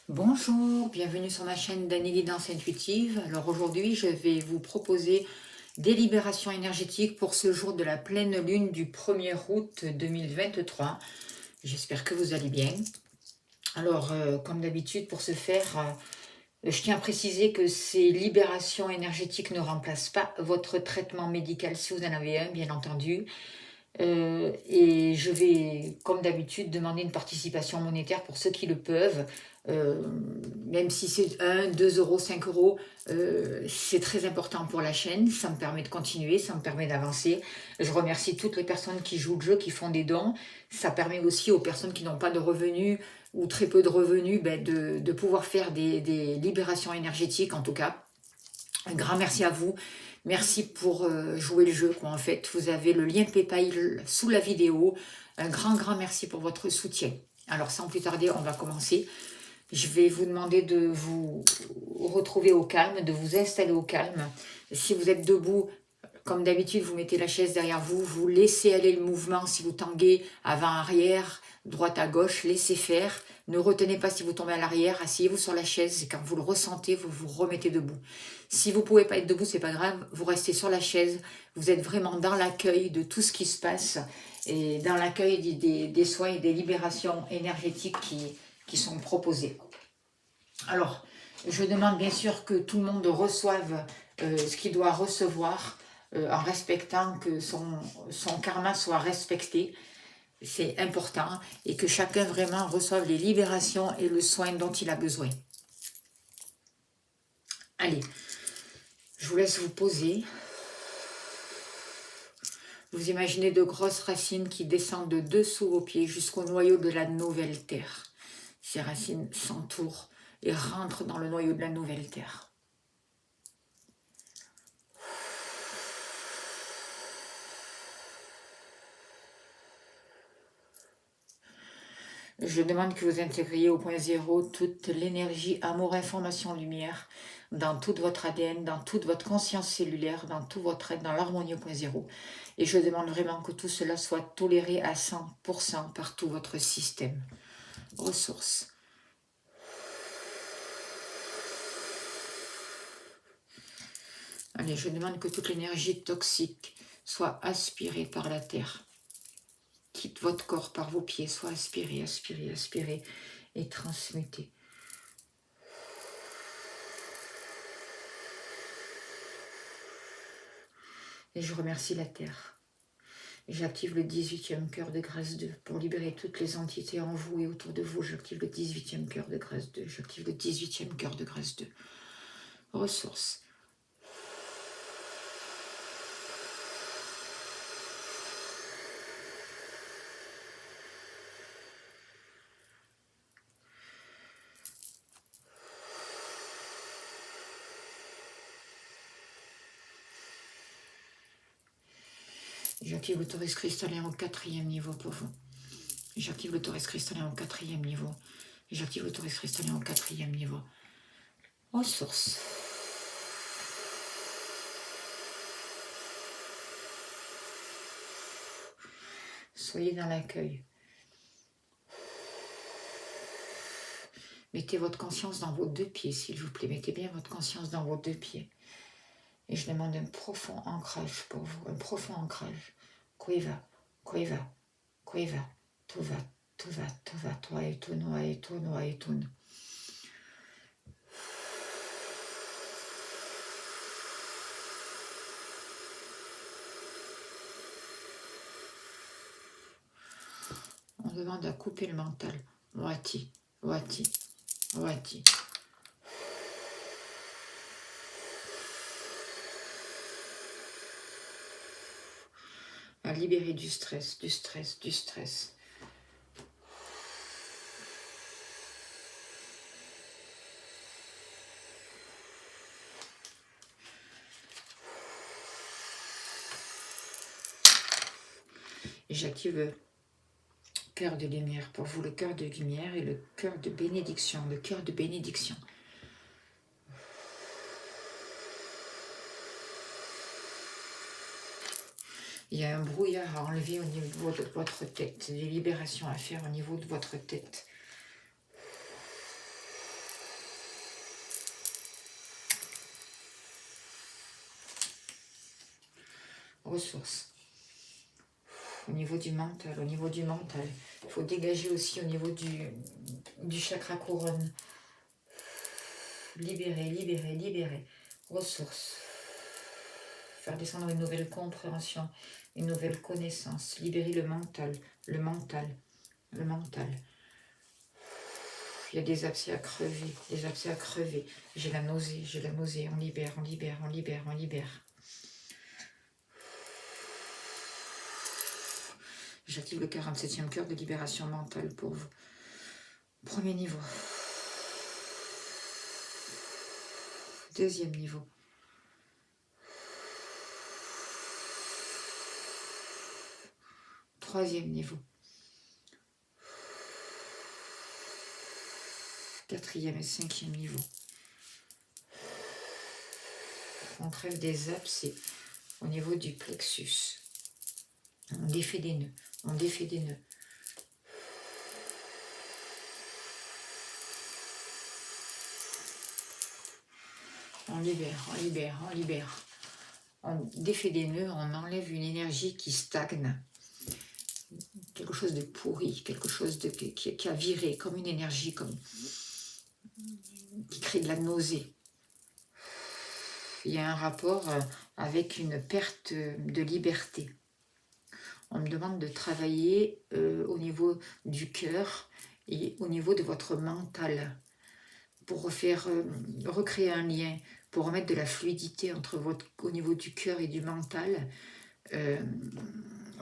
Bonjour, bienvenue sur ma chaîne d'Annie Guidance Intuitive. Alors aujourd'hui, je vais vous proposer des libérations énergétiques pour ce jour de la pleine lune du 1er août 2023. J'espère que vous allez bien. Alors, comme d'habitude, pour ce faire, je tiens à préciser que ces libérations énergétiques ne remplacent pas votre traitement médical si vous en avez un, bien entendu. Et je vais, comme d'habitude, demander une participation monétaire pour ceux qui le peuvent. Euh, Même si c'est 1, 2 euros, 5 euros, c'est très important pour la chaîne. Ça me permet de continuer, ça me permet d'avancer. Je remercie toutes les personnes qui jouent le jeu, qui font des dons. Ça permet aussi aux personnes qui n'ont pas de revenus ou très peu de revenus de pouvoir faire des libérations énergétiques en tout cas. Un grand merci à vous. Merci pour jouer le jeu, quoi, en fait. Vous avez le lien PayPal sous la vidéo. Un grand merci pour votre soutien. Alors, sans plus tarder, on va commencer. Je vais vous demander de vous retrouver au calme, de vous installer au calme. Si vous êtes debout, comme d'habitude, vous mettez la chaise derrière vous, vous laissez aller le mouvement. Si vous tanguez avant-arrière, droite à gauche, laissez faire. Ne retenez pas si vous tombez à l'arrière, asseyez-vous sur la chaise et quand vous le ressentez, vous vous remettez debout. Si vous ne pouvez pas être debout, c'est pas grave, vous restez sur la chaise, vous êtes vraiment dans l'accueil de tout ce qui se passe et dans l'accueil des soins et des libérations énergétiques qui sont proposées. Alors, je demande bien sûr que tout le monde reçoive ce qu'il doit recevoir en respectant que son karma soit respecté. C'est important et que chacun vraiment reçoive les libérations et le soin dont il a besoin. Allez, je vous laisse vous poser. Vous imaginez de grosses racines qui descendent de dessous vos pieds jusqu'au noyau de la nouvelle terre. Ces racines s'entourent et rentrent dans le noyau de la nouvelle terre. Je demande que vous intégriez au point zéro toute l'énergie, amour, information, lumière, dans toute votre ADN, dans toute votre conscience cellulaire, dans tout votre être, dans l'harmonie au point zéro. Et je demande vraiment que tout cela soit toléré à 100% par tout votre système. Ressources. Allez, je demande que toute l'énergie toxique soit aspirée par la terre. Quitte votre corps par vos pieds, soit aspirée, aspirée, aspirée et transmutée. Et je remercie la terre. J'active le 18e cœur de grâce 2 pour libérer toutes les entités en vous et autour de vous. J'active le 18e cœur de grâce 2. J'active le 18e cœur de grâce 2. Ressources. J'active le torus cristallin au 4e niveau pour vous. J'active le torus cristallin au 4e niveau. J'active le torus cristallin au 4e niveau. Ressources. Soyez dans l'accueil. Mettez votre conscience dans vos deux pieds, s'il vous plaît. Mettez bien votre conscience dans vos deux pieds. Et je demande un profond ancrage pour vous, un profond ancrage. Kuiva, kuiva, kuiva, tuva, tuva, tuva, toi et tout, noa et tout, noa et tout. On demande à couper le mental. Wati, wati, wati. À libérer du stress, du stress, du stress. Et j'active le cœur de lumière pour vous, le cœur de lumière et le cœur de bénédiction, le cœur de bénédiction. Il y a un brouillard à enlever au niveau de votre tête, des libérations à faire au niveau de votre tête. ressources. Au niveau du mental, il faut dégager aussi au niveau du chakra couronne. Libérer, libérer, libérer. Ressources. Faire descendre une nouvelle compréhension, une nouvelle connaissance. Libérer le mental, le mental, le mental. Il y a des abcès à crever, des abcès à crever. J'ai la nausée, j'ai la nausée. On libère, on libère, on libère, on libère. J'active le 47e cœur de libération mentale pour vous. Premier niveau. Deuxième niveau. Troisième niveau. Quatrième et cinquième niveau. On crève des abcès au niveau du plexus. On défait des nœuds. On défait des nœuds. On libère, on libère, on libère. On défait des nœuds, on enlève une énergie qui stagne. Quelque chose de pourri, quelque chose qui a viré, comme une énergie qui crée de la nausée. Il y a un rapport avec une perte de liberté. On me demande de travailler au niveau du cœur et au niveau de votre mental pour recréer un lien, pour remettre de la fluidité au niveau du cœur et du mental,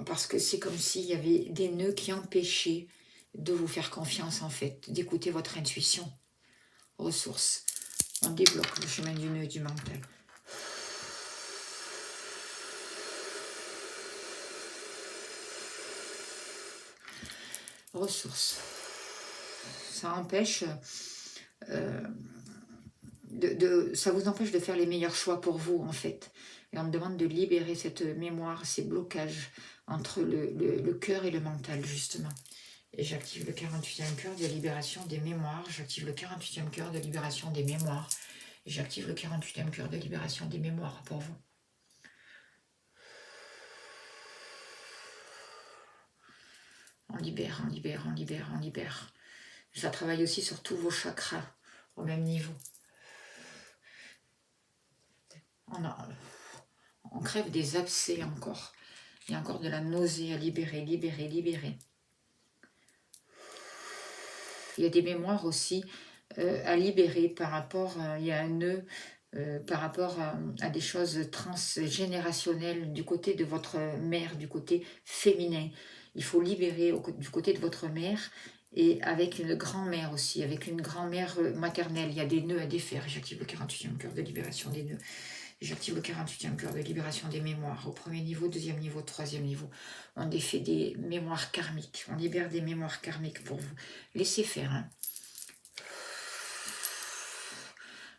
parce que c'est comme s'il y avait des nœuds qui empêchaient de vous faire confiance en fait, d'écouter votre intuition. Ressources. On débloque le chemin du nœud et du mental. Ressources. Ça empêche, ça vous empêche de faire les meilleurs choix pour vous en fait. Et on me demande de libérer cette mémoire, ces blocages entre le cœur et le mental justement. Et j'active le 48e cœur de libération des mémoires. J'active le 48e cœur de libération des mémoires. Et j'active le 48e cœur de libération des mémoires pour vous. On libère, on libère, on libère, on libère. Ça travaille aussi sur tous vos chakras au même niveau. On crève des abcès encore. Il y a encore de la nausée à libérer, libérer, libérer. Il y a des mémoires aussi à libérer par rapport, il y a un nœud par rapport à des choses transgénérationnelles du côté de votre mère, du côté féminin. Il faut libérer du côté de votre mère et avec une grand-mère aussi, avec une grand-mère maternelle. Il y a des nœuds à défaire. J'active le 48e cœur de libération des nœuds. J'active le 48e cœur de libération des mémoires. Au premier niveau, deuxième niveau, troisième niveau. On défait des mémoires karmiques. On libère des mémoires karmiques pour vous. Laissez faire. Hein.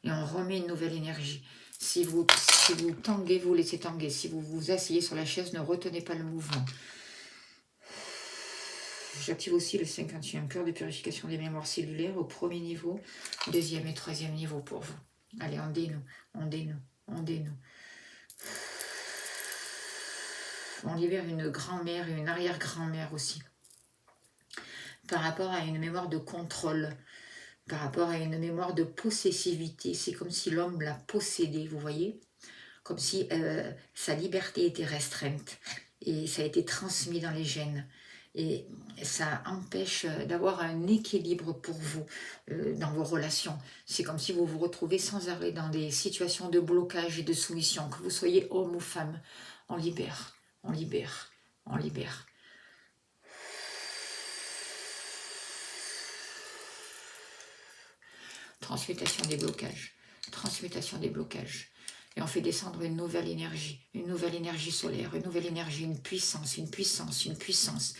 Et on remet une nouvelle énergie. Si vous tanguez, vous laissez tanguer. Si vous vous asseyez sur la chaise, ne retenez pas le mouvement. J'active aussi le 50e cœur de purification des mémoires cellulaires au premier niveau, deuxième et troisième niveau pour vous. Allez, on dénoue, on dénoue, on dénoue. On libère une grand-mère et une arrière-grand-mère aussi. Par rapport à une mémoire de contrôle, par rapport à une mémoire de possessivité. C'est comme si l'homme l'a possédé, vous voyez? Comme si sa liberté était restreinte. Et ça a été transmis dans les gènes. Et ça empêche d'avoir un équilibre pour vous dans vos relations. C'est comme si vous vous retrouvez sans arrêt dans des situations de blocage et de soumission. Que vous soyez homme ou femme, on libère, on libère, on libère. Transmutation des blocages, transmutation des blocages. Et on fait descendre une nouvelle énergie solaire, une nouvelle énergie, une puissance, une puissance, une puissance.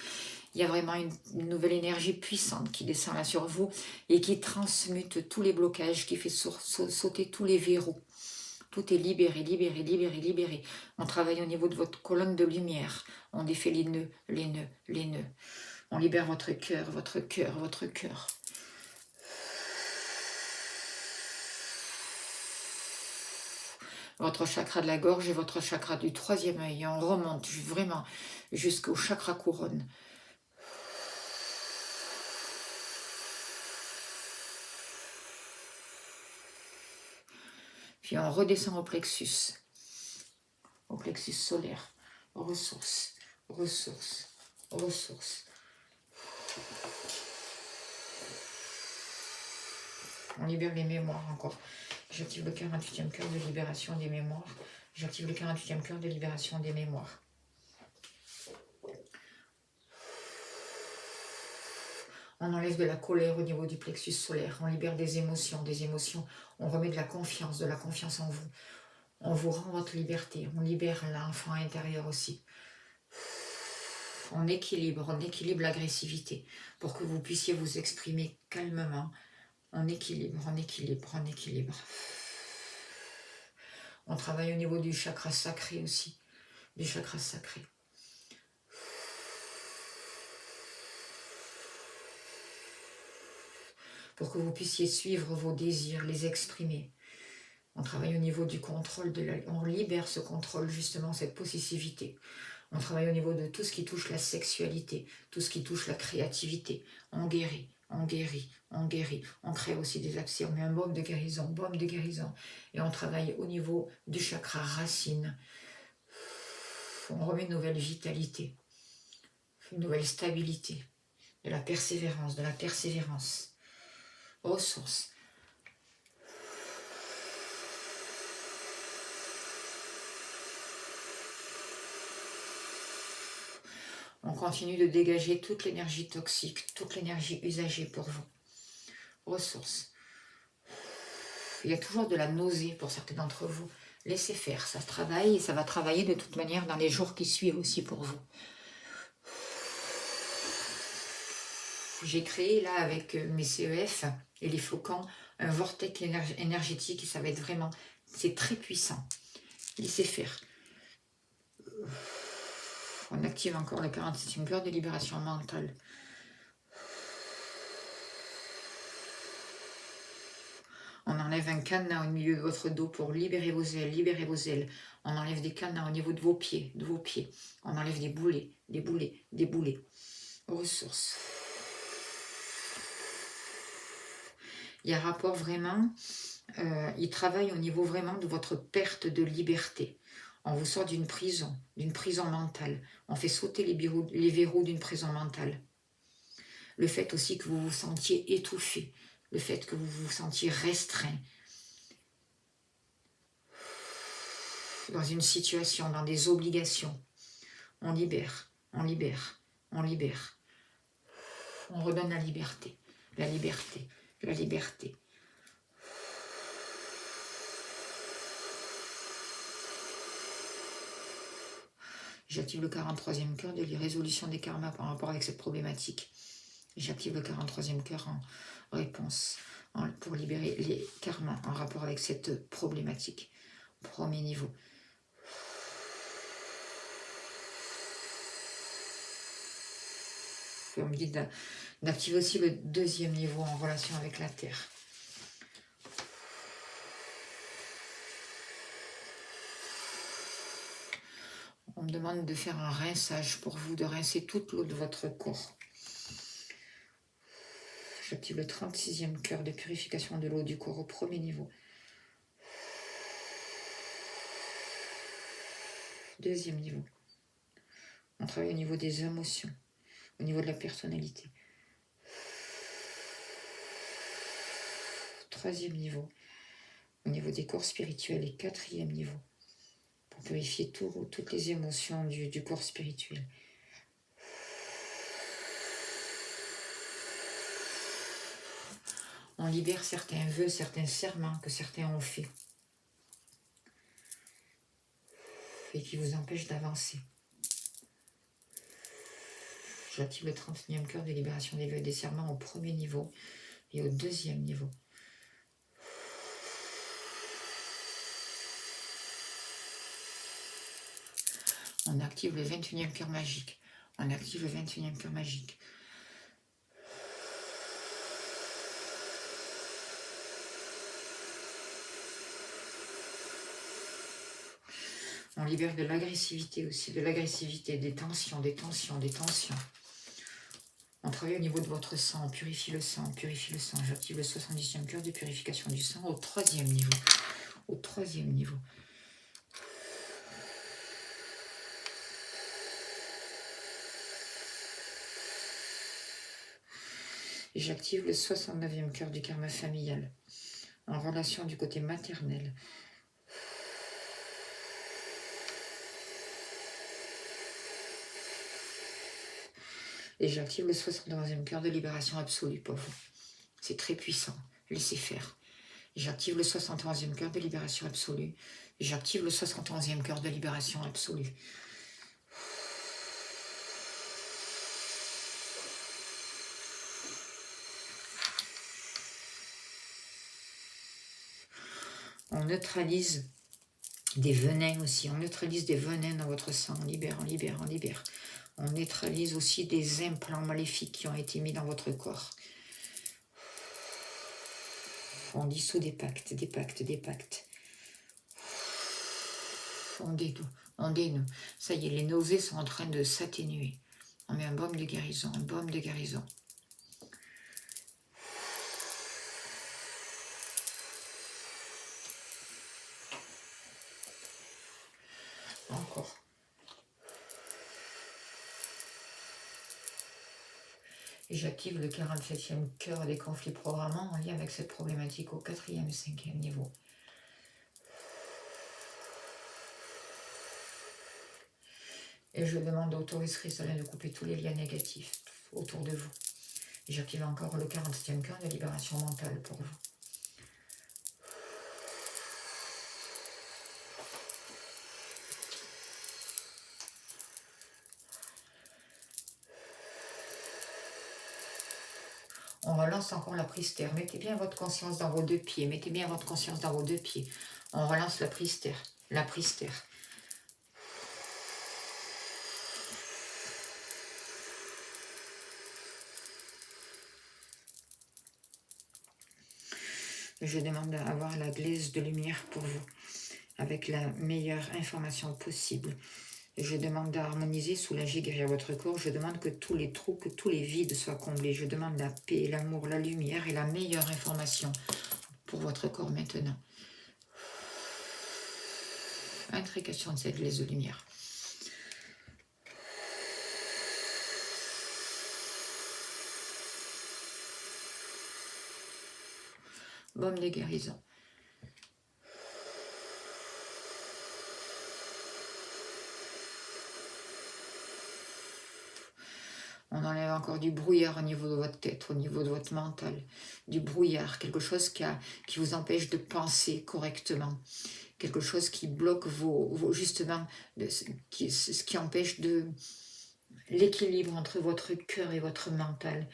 Il y a vraiment une nouvelle énergie puissante qui descend là sur vous et qui transmute tous les blocages, qui fait sauter tous les verrous. Tout est libéré, libéré, libéré, libéré. On travaille au niveau de votre colonne de lumière. On défait les nœuds, les nœuds, les nœuds. On libère votre cœur, votre cœur, votre cœur. votre chakra de la gorge et votre chakra du troisième œil. Et on remonte vraiment jusqu'au chakra couronne. Puis on redescend au plexus solaire, ressources, ressources, ressources. On libère les mémoires encore. J'active le 48e cœur de libération des mémoires. J'active le 48e cœur de libération des mémoires. On enlève de la colère au niveau du plexus solaire. On libère des émotions, des émotions. On remet de la confiance en vous. On vous rend votre liberté. On libère l'enfant intérieur aussi. On équilibre l'agressivité pour que vous puissiez vous exprimer calmement. On équilibre, on équilibre, on équilibre. On travaille au niveau du chakra sacré aussi. Du chakra sacré. Pour que vous puissiez suivre vos désirs, les exprimer. On travaille au niveau du contrôle, on libère ce contrôle, justement, cette possessivité. On travaille au niveau de tout ce qui touche la sexualité, tout ce qui touche la créativité. On guérit, on guérit, on guérit. On crée aussi des accès, on met un baume de guérison. Et on travaille au niveau du chakra racine. On remet une nouvelle vitalité, une nouvelle stabilité, de la persévérance, ressources. On continue de dégager toute l'énergie toxique, toute l'énergie usagée pour vous. Ressources. Il y a toujours de la nausée pour certains d'entre vous. Laissez faire, ça travaille et ça va travailler de toute manière dans les jours qui suivent aussi pour vous. J'ai créé là avec mes CEF et les flocons un vortex énergétique et ça va être vraiment, c'est très puissant. Laissez faire. On active encore le 47e cœur de libération mentale. On enlève un cadenas au milieu de votre dos pour libérer vos ailes, libérer vos ailes. On enlève des cadenas au niveau de vos pieds, On enlève des boulets, des boulets. Ressources. Il y a rapport vraiment, il travaille au niveau vraiment de votre perte de liberté. On vous sort d'une prison mentale. On fait sauter les verrous d'une prison mentale. Le fait aussi que vous vous sentiez étouffé, le fait que vous vous sentiez restreint dans une situation, dans des obligations. On libère. On redonne la liberté. J'active le 43e cœur de la résolution des karmas par rapport avec cette problématique. J'active le 43e cœur en réponse pour libérer les karmas en rapport avec cette problématique. Premier niveau. Et on me dit d'activer aussi le 2e niveau en relation avec la Terre. On me demande de faire un rinçage pour vous, de rincer toute l'eau de votre corps. J'active le 36e cœur de purification de l'eau du corps au premier niveau. 2e niveau. On travaille au niveau des émotions, au niveau de la personnalité. 3e niveau, au niveau des corps spirituels. Et 4e niveau, pour purifier toutes les émotions du corps spirituel. On libère certains vœux, certains serments que certains ont faits et qui vous empêchent d'avancer. J'active le 39e cœur de libération des vœux et des serments au premier niveau et au 2e niveau. On active le 21e cœur magique. On libère de l'agressivité aussi, de l'agressivité, des tensions, des tensions, des tensions. On travaille au niveau de votre sang, on purifie le sang, on purifie le sang. J'active le 70e cœur de purification du sang au 3e niveau. Au 3e niveau. Et j'active le 69e cœur du karma familial, en relation du côté maternel. Et j'active le 71e cœur de libération absolue pour vous. C'est très puissant. Laissez faire. J'active le 71e cœur de libération absolue. J'active le 71e cœur de libération absolue. On neutralise des venins aussi. On neutralise des venins dans votre sang. On libère, on libère, on libère. On neutralise aussi des implants maléfiques qui ont été mis dans votre corps. On dissout des pactes, des pactes, des pactes. On dénoue. Ça y est, les nausées sont en train de s'atténuer. On met un baume de guérison, un baume de guérison. Encore. Et j'active le 47e cœur des conflits programmants en lien avec cette problématique au 4e et 5e niveau. Et je demande au Taurus cristallin de couper tous les liens négatifs autour de vous. Et j'active encore le 47e cœur de libération mentale pour vous. On relance encore la pristère. Mettez bien votre conscience dans vos deux pieds. Mettez bien votre conscience dans vos deux pieds. On relance la pristère. La pristère. Je demande d'avoir la glaise de lumière pour vous, avec la meilleure information possible. Je demande d'harmoniser, soulager, guérir votre corps. Je demande que tous les trous, que tous les vides soient comblés. Je demande la paix, l'amour, la lumière et la meilleure information pour votre corps maintenant. Intrication de cette glaise de lumière. Baume de guérison. On enlève encore du brouillard au niveau de votre tête, au niveau de votre mental. Du brouillard, quelque chose qui vous empêche de penser correctement. Quelque chose qui bloque justement, ce qui empêche l'équilibre entre votre cœur et votre mental.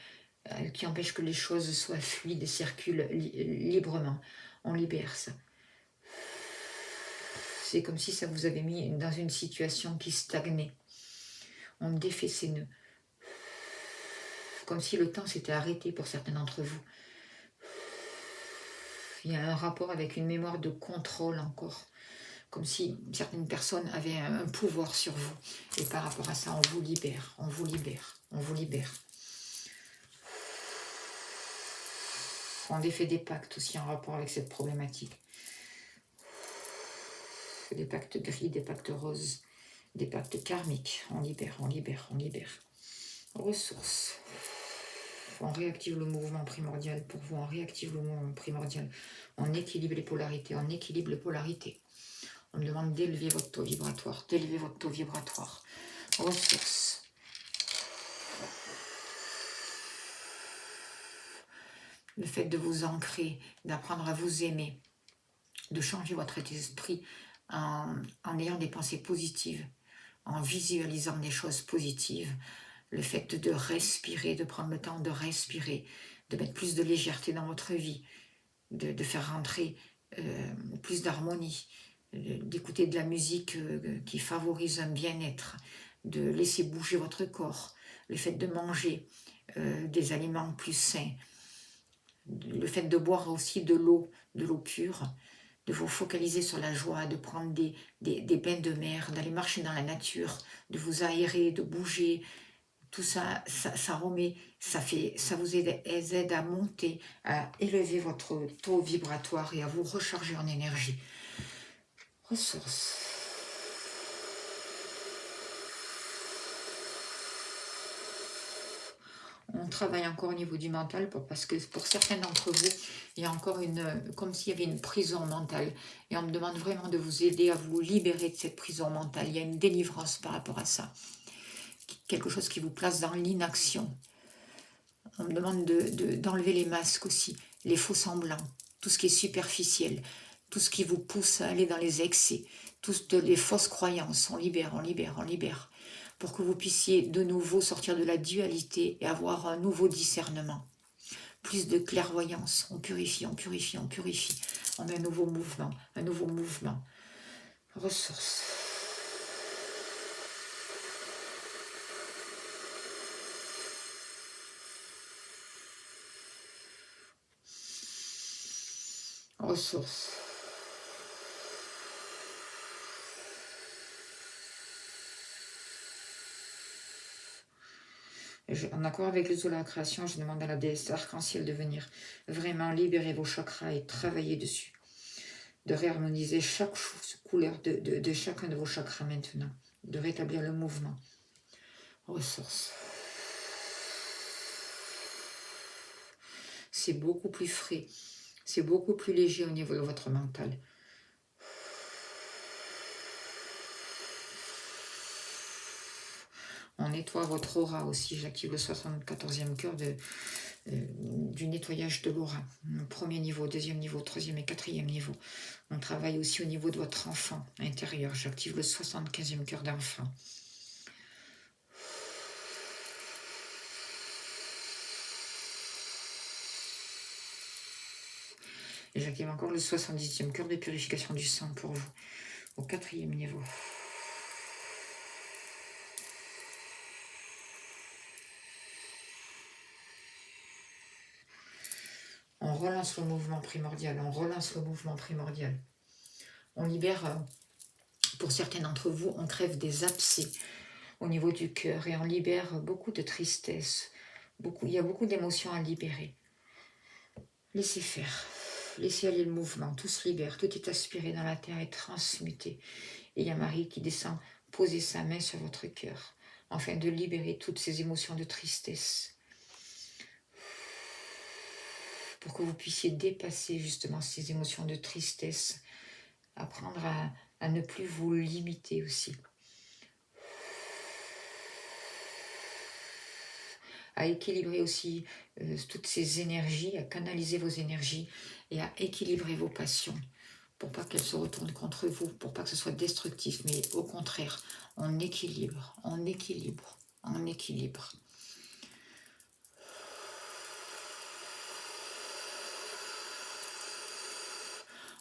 Qui empêche que les choses soient fluides et circulent librement. On libère ça. C'est comme si ça vous avait mis dans une situation qui stagnait. On défait ces nœuds. Comme si le temps s'était arrêté pour certains d'entre vous. Il y a un rapport avec une mémoire de contrôle encore. Comme si certaines personnes avaient un pouvoir sur vous. Et par rapport à ça, on vous libère, on vous libère, on vous libère. On défait des pactes aussi en rapport avec cette problématique. Des pactes gris, des pactes roses, des pactes karmiques. On libère, on libère, on libère. Ressources. On réactive le mouvement primordial pour vous, on réactive le mouvement primordial. On équilibre les polarités, on équilibre les polarités. On me demande d'élever votre taux vibratoire, d'élever votre taux vibratoire. Ressources. Le fait de vous ancrer, d'apprendre à vous aimer, de changer votre état d'esprit en ayant des pensées positives, en visualisant des choses positives. Le fait de respirer, de prendre le temps de respirer, de mettre plus de légèreté dans votre vie, de faire rentrer plus d'harmonie, d'écouter de la musique qui favorise un bien-être, de laisser bouger votre corps, le fait de manger des aliments plus sains, le fait de boire aussi de l'eau pure, de vous focaliser sur la joie, de prendre des bains de mer, d'aller marcher dans la nature, de vous aérer, de bouger. Tout ça, ça remet, ça vous aide à monter, à élever votre taux vibratoire et à vous recharger en énergie. Ressources. On travaille encore au niveau du mental parce que pour certains d'entre vous, il y a encore comme s'il y avait une prison mentale. Et on me demande vraiment de vous aider à vous libérer de cette prison mentale. Il y a une délivrance par rapport à ça. Quelque chose qui vous place dans l'inaction. On me demande d'enlever les masques aussi, les faux semblants, tout ce qui est superficiel, tout ce qui vous pousse à aller dans les excès, toutes les fausses croyances. On libère, on libère, on libère. Pour que vous puissiez de nouveau sortir de la dualité et avoir un nouveau discernement. Plus de clairvoyance, on purifie, on purifie, on purifie. On met un nouveau mouvement, un nouveau mouvement. Ressources. Ressources. En accord avec le zoo de la création, je demande à la déesse arc-en-ciel de venir vraiment libérer vos chakras et travailler dessus. De réharmoniser chaque couleur de chacun de vos chakras maintenant. De rétablir le mouvement. Ressources. C'est beaucoup plus frais. C'est beaucoup plus léger au niveau de votre mental. On nettoie votre aura aussi. J'active le 74e cœur du nettoyage de l'aura. Premier niveau, deuxième niveau, troisième et quatrième niveau. On travaille aussi au niveau de votre enfant intérieur. J'active le 75e cœur d'enfant. Et j'active encore le 70e cœur de purification du sang pour vous, au quatrième niveau. On relance le mouvement primordial, on relance le mouvement primordial. On libère, pour certains d'entre vous, on crève des abcès au niveau du cœur et on libère beaucoup de tristesse. Il y a beaucoup d'émotions à libérer. Laissez faire, laissez aller le mouvement, tout se libère, tout est aspiré dans la terre et transmuté. Et il y a Marie qui descend poser sa main sur votre cœur, afin de libérer toutes ces émotions de tristesse. Pour que vous puissiez dépasser justement ces émotions de tristesse, apprendre à ne plus vous limiter aussi. À équilibrer aussi toutes ces énergies, à canaliser vos énergies et à équilibrer vos passions pour pas qu'elles se retournent contre vous, pour pas que ce soit destructif, mais au contraire, on équilibre, on équilibre, on équilibre.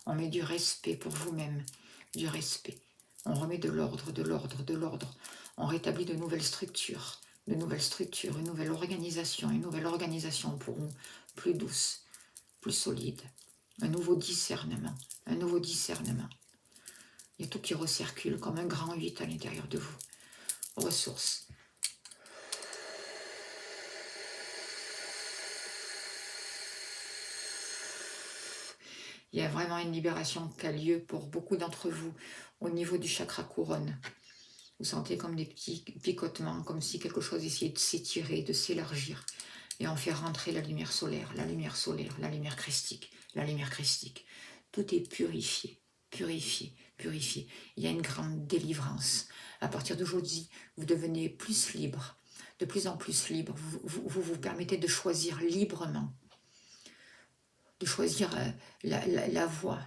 On met du respect pour vous-même, du respect. On remet de l'ordre, de l'ordre, de l'ordre. On rétablit de nouvelles structures, une nouvelle organisation pour nous, plus douce, plus solide. Un nouveau discernement, un nouveau discernement. Il y a tout qui recircule comme un grand 8 à l'intérieur de vous. Ressources. Il y a vraiment une libération qui a lieu pour beaucoup d'entre vous au niveau du chakra couronne. Vous sentez comme des petits picotements, comme si quelque chose essayait de s'étirer, de s'élargir. Et on fait rentrer la lumière solaire, la lumière solaire, la lumière christique, la lumière christique. Tout est purifié, purifié, purifié. Il y a une grande délivrance. À partir d'aujourd'hui, vous devenez plus libre, de plus en plus libre. Vous permettez de choisir librement, de choisir la voie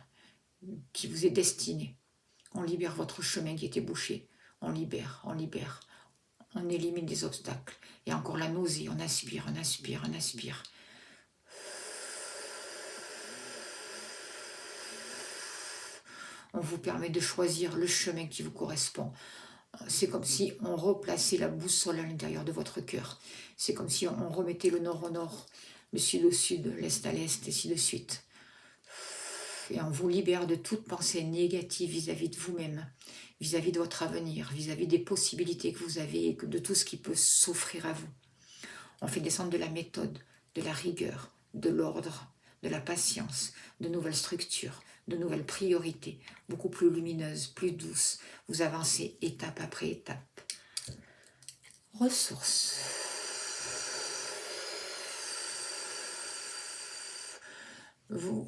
qui vous est destinée. On libère votre chemin qui était bouché. On libère, on libère. On élimine des obstacles. Et encore la nausée, on aspire, on aspire, on aspire. On vous permet de choisir le chemin qui vous correspond. C'est comme si on replaçait la boussole à l'intérieur de votre cœur. C'est comme si on remettait le nord au nord, le sud au sud, l'est à l'est, et ainsi de suite. Et on vous libère de toute pensée négative vis-à-vis de vous-même, vis-à-vis de votre avenir, vis-à-vis des possibilités que vous avez et de tout ce qui peut s'offrir à vous. On fait descendre de la méthode, de la rigueur, de l'ordre, de la patience, de nouvelles structures, de nouvelles priorités, beaucoup plus lumineuses, plus douces. Vous avancez étape après étape. Ressources.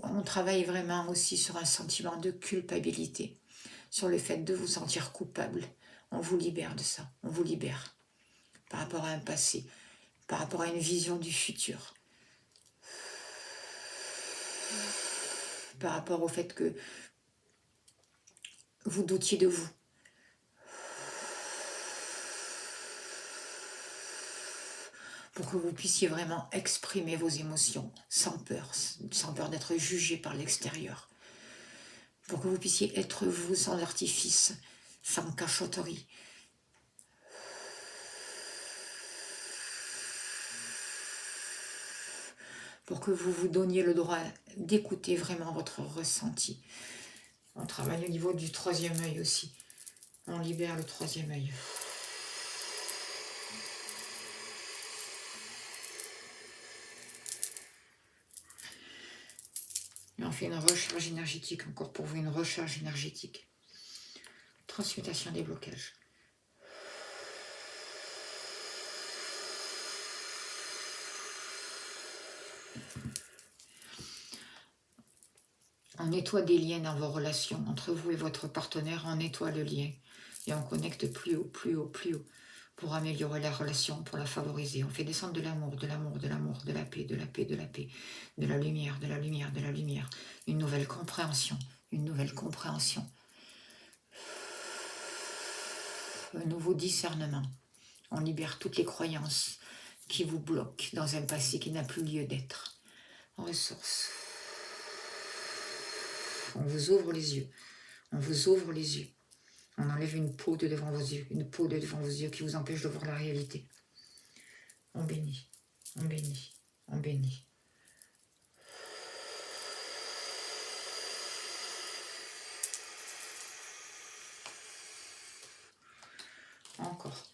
On travaille vraiment aussi sur un sentiment de culpabilité, sur le fait de vous sentir coupable. On vous libère de ça, on vous libère par rapport à un passé, par rapport à une vision du futur, par rapport au fait que vous doutiez de vous. Pour que vous puissiez vraiment exprimer vos émotions sans peur d'être jugé par l'extérieur. Pour que vous puissiez être vous sans artifice, sans cachotterie. Pour que vous vous donniez le droit d'écouter vraiment votre ressenti. On travaille au niveau du troisième œil aussi. On libère le troisième œil. Et on fait une recharge énergétique, encore pour vous, une recharge énergétique. Transmutation des blocages. On nettoie des liens dans vos relations, entre vous et votre partenaire, on nettoie le lien. Et on connecte plus haut, plus haut, plus haut, pour améliorer la relation, pour la favoriser. On fait descendre de l'amour, de l'amour, de l'amour, de la paix, de la paix, de la paix, de la lumière, de la lumière, de la lumière. Une nouvelle compréhension, une nouvelle compréhension. Un nouveau discernement. On libère toutes les croyances qui vous bloquent dans un passé qui n'a plus lieu d'être. Ressources. On vous ouvre les yeux. On vous ouvre les yeux. On enlève une peau de devant vos yeux. Une peau de devant vos yeux qui vous empêche de voir la réalité. On bénit. On bénit. On bénit. Encore.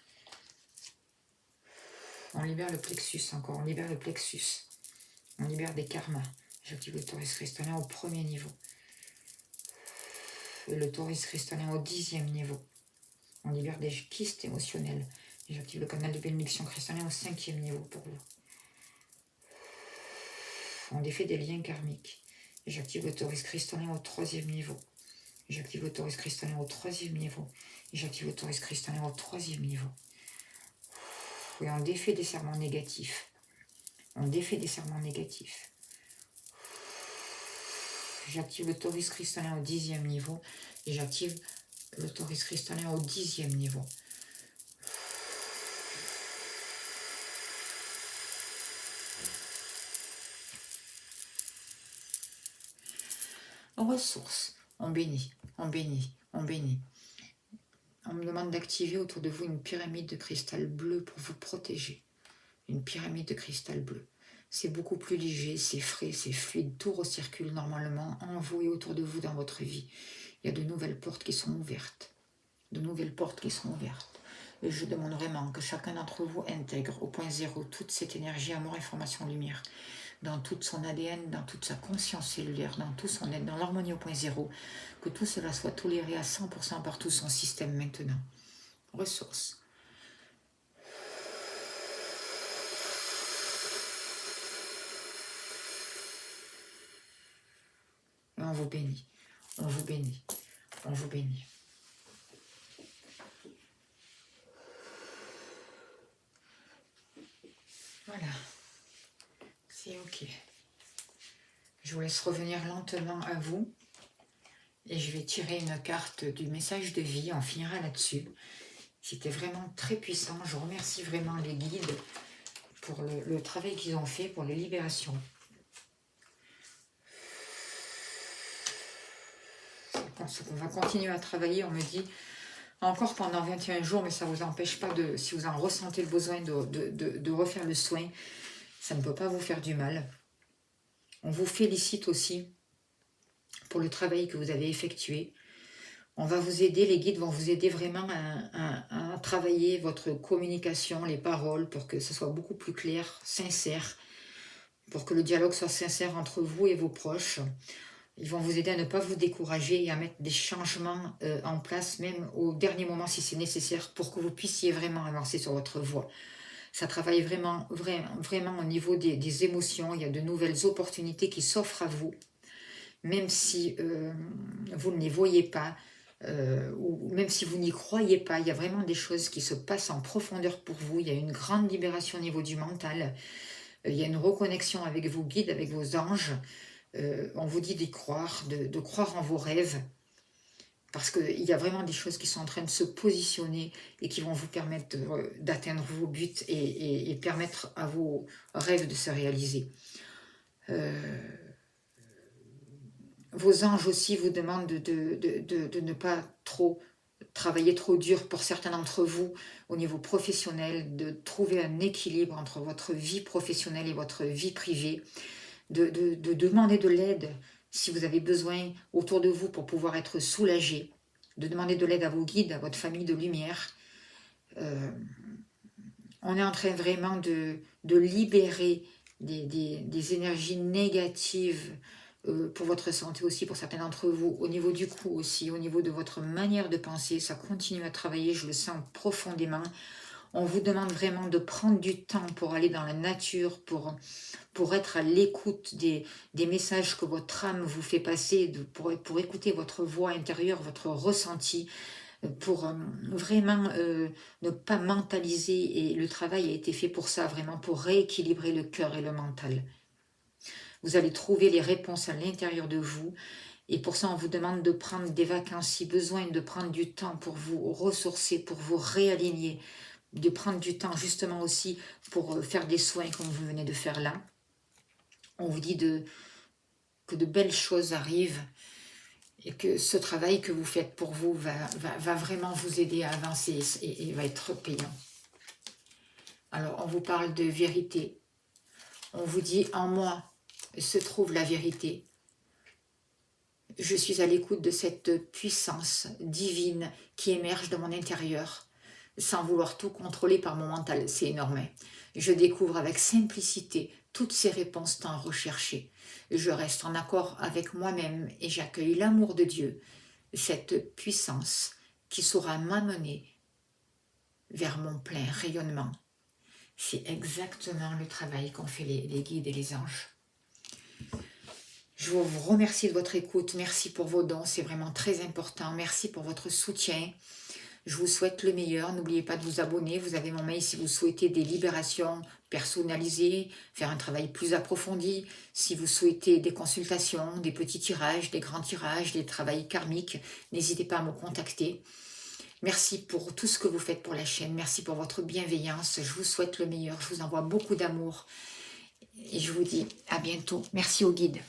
On libère le plexus encore. On libère le plexus. On libère des karmas. J'active le Taurus cristallin au premier niveau. Et le Taurus cristallin au 10e niveau. On libère des kystes émotionnels. Et j'active le canal de bénédiction cristallin au 5e niveau pour vous. On défait des liens karmiques. Et j'active le Taurus cristallin au 3e niveau. Et j'active le Taurus cristallin au 3e niveau. Et j'active le Taurus cristallin au 3e niveau. Et on défait des serments négatifs. On défait des serments négatifs. J'active le Taurus cristallin au 10e niveau. Et j'active le Taurus cristallin au 10e niveau. Ressources. On bénit, on bénit, on bénit. On me demande d'activer autour de vous une pyramide de cristal bleu pour vous protéger. Une pyramide de cristal bleu. C'est beaucoup plus léger, c'est frais, c'est fluide. Tout recircule normalement en vous et autour de vous dans votre vie. Il y a de nouvelles portes qui sont ouvertes. De nouvelles portes qui sont ouvertes. Et je demande vraiment que chacun d'entre vous intègre au point zéro toute cette énergie, amour, information, lumière, dans toute son ADN, dans toute sa conscience cellulaire, dans tout son être, dans l'harmonie au point zéro, que tout cela soit toléré à 100% par tout son système maintenant. Ressources. Et on vous bénit, on vous bénit, on vous bénit. Voilà, c'est ok. Je vous laisse revenir lentement à vous et je vais tirer une carte du message de vie, on finira là-dessus. C'était vraiment très puissant, je remercie vraiment les guides pour le travail qu'ils ont fait, pour les libérations. On va continuer à travailler, on me dit, encore pendant 21 jours, mais ça ne vous empêche pas, si vous en ressentez le besoin, de refaire le soin. Ça ne peut pas vous faire du mal. On vous félicite aussi pour le travail que vous avez effectué. On va vous aider, les guides vont vous aider vraiment à travailler votre communication, les paroles, pour que ce soit beaucoup plus clair, sincère, pour que le dialogue soit sincère entre vous et vos proches. Ils vont vous aider à ne pas vous décourager et à mettre des changements en place, même au dernier moment si c'est nécessaire, pour que vous puissiez vraiment avancer sur votre voie. Ça travaille vraiment au niveau des émotions. Il y a de nouvelles opportunités qui s'offrent à vous, même si vous ne les voyez pas, ou même si vous n'y croyez pas. Il y a vraiment des choses qui se passent en profondeur pour vous. Il y a une grande libération au niveau du mental. Il y a une reconnexion avec vos guides, avec vos anges. On vous dit d'y croire, de croire en vos rêves, parce qu'il y a vraiment des choses qui sont en train de se positionner et qui vont vous permettre d'atteindre vos buts et permettre à vos rêves de se réaliser. Vos anges aussi vous demandent de ne pas travailler trop dur pour certains d'entre vous au niveau professionnel, de trouver un équilibre entre votre vie professionnelle et votre vie privée, de demander de l'aide si vous avez besoin autour de vous pour pouvoir être soulagé, de demander de l'aide à vos guides, à votre famille de lumière. On est en train vraiment de libérer des énergies négatives pour votre santé aussi, pour certains d'entre vous, au niveau du cou aussi, au niveau de votre manière de penser. Ça continue à travailler, je le sens profondément. On vous demande vraiment de prendre du temps pour aller dans la nature, pour être à l'écoute des messages que votre âme vous fait passer, pour écouter votre voix intérieure, votre ressenti, pour vraiment ne pas mentaliser. Et le travail a été fait pour ça, vraiment pour rééquilibrer le cœur et le mental. Vous allez trouver les réponses à l'intérieur de vous. Et pour ça, on vous demande de prendre des vacances si besoin, de prendre du temps pour vous ressourcer, pour vous réaligner, de prendre du temps justement aussi pour faire des soins comme vous venez de faire là. On vous dit que de belles choses arrivent et que ce travail que vous faites pour vous va vraiment vous aider à avancer et va être payant. Alors, on vous parle de vérité. On vous dit, en moi se trouve la vérité. Je suis à l'écoute de cette puissance divine qui émerge de mon intérieur, sans vouloir tout contrôler par mon mental. C'est énorme. Je découvre avec simplicité toutes ces réponses tant recherchées. Je reste en accord avec moi-même et j'accueille l'amour de Dieu, cette puissance qui saura m'amener vers mon plein rayonnement. C'est exactement le travail qu'ont fait les guides et les anges. Je vous remercie de votre écoute. Merci pour vos dons, c'est vraiment très important. Merci pour votre soutien. Je vous souhaite le meilleur. N'oubliez pas de vous abonner. Vous avez mon mail si vous souhaitez des libérations personnalisées, faire un travail plus approfondi. Si vous souhaitez des consultations, des petits tirages, des grands tirages, des travails karmiques, n'hésitez pas à me contacter. Merci pour tout ce que vous faites pour la chaîne. Merci pour votre bienveillance. Je vous souhaite le meilleur. Je vous envoie beaucoup d'amour. Et je vous dis à bientôt. Merci aux guides.